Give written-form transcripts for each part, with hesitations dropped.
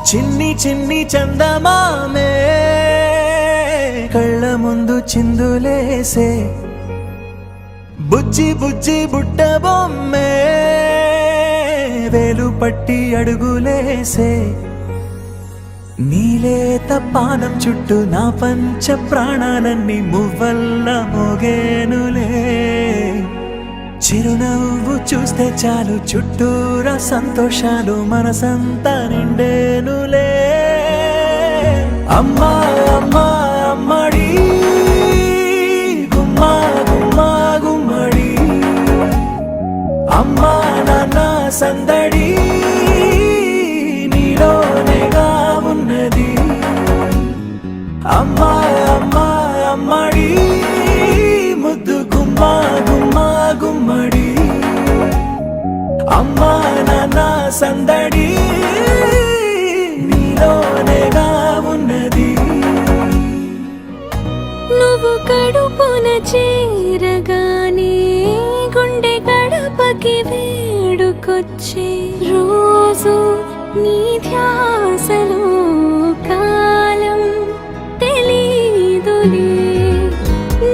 చిన్ని చిన్ని చందమామే కళ్ళ ముందు చిందులేసే బుజ్జి బుజ్జి బుట్ట బొమ్మే వేలు పట్టి అడుగులేసే నీలేత పానం చుట్టూ నా పంచ ప్రాణాలన్నీ మువ్వల్ల మోగేనులే చిరునవ్వు చూస్తే చాలు చుట్టూరా సంతోషాలు మనసంతా నిండేనులే అమ్మా అమ్మా అమ్మడి గుమ్మా గుమ్మా గుమ్మడి అమ్మా నాన్న సందడి నీలోనేగా ఉన్నది అమ్మా అమ్మా అమ్మడి ముద్దు గుమ్మా గుమ్మా గుమ్మడి అమ్మా నాన్న సందడి నీలోనేగా ఉన్నది నువ్వు కడుపున చేరగానే గుండె గడపకి వేడుకొచ్చే రోజు నీ ధ్యాసలో కాలం తెలీదులే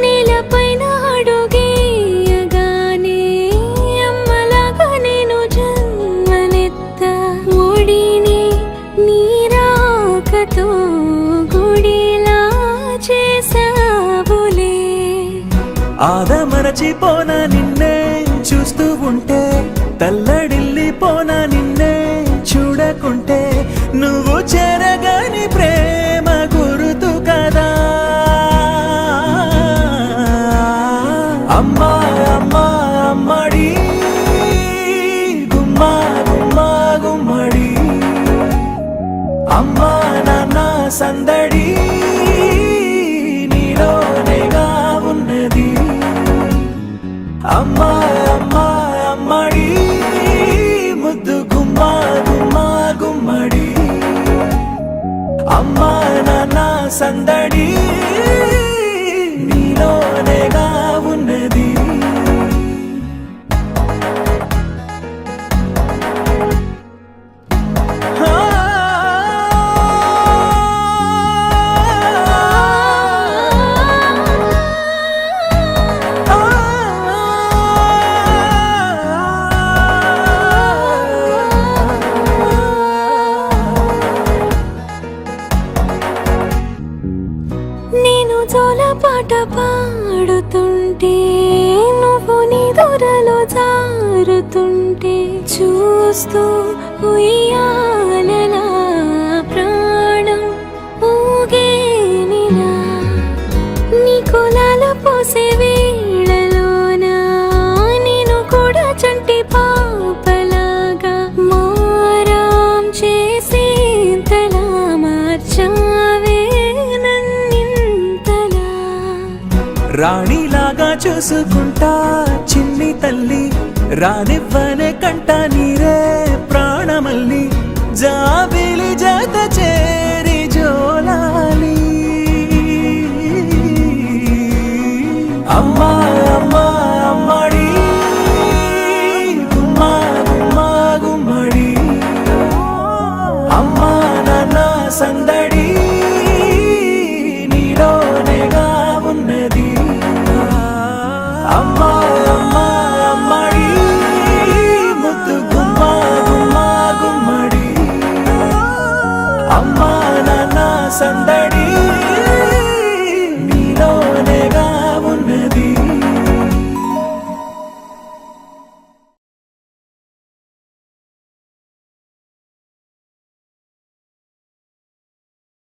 నేలపైన అడుగేయగానే అమ్మలాగా నేను జన్మనెత్త ఒడిని నీ రాకతో గుడిలా చేసావులే ఆదమరచిపోనా నిన్నే చూస్తూ ఉంటే తల్లడిల్లిపోనా నిన్నే చూడకుంటే నువ్వు చెరగని ప్రేమ గురుతు కదా అమ్మా అమ్మా అమ్మడి గుమ్మా గుమ్మా గుమ్మడి అమ్మా నాన్న సందడి నీలోనేగా ఉన్నది అమ్మా అమ్మా అమ్మడి ముద్దు గుమ్మా గుమ్మా గుమ్మడి అమ్మా నాన్న సందడి నీలోనేగా ఉన్నది నేను జోలపాట పాడుతుంటే నువ్వు నీ దూరలో జారుతుంటే చూస్తూ ఉయ్యాలలా ప్రాణం ఊగేనిలా నీ కులాల పోసే వేళలోన నేను కూడా చంటి పాపలాగా మారాం చేసేంతలా మార్చావే రాణిలాగా చూసుకుంటా చిన్ని తల్లి రానివ్వనే కంట నీరే ప్రాణమల్లి జాబిలి జత చేరి జోలాలి అమ్మా అమ్మా అమ్మడి గుమ్మా గుమ్మా గుమ్మడి అమ్మా నాన్న సందడి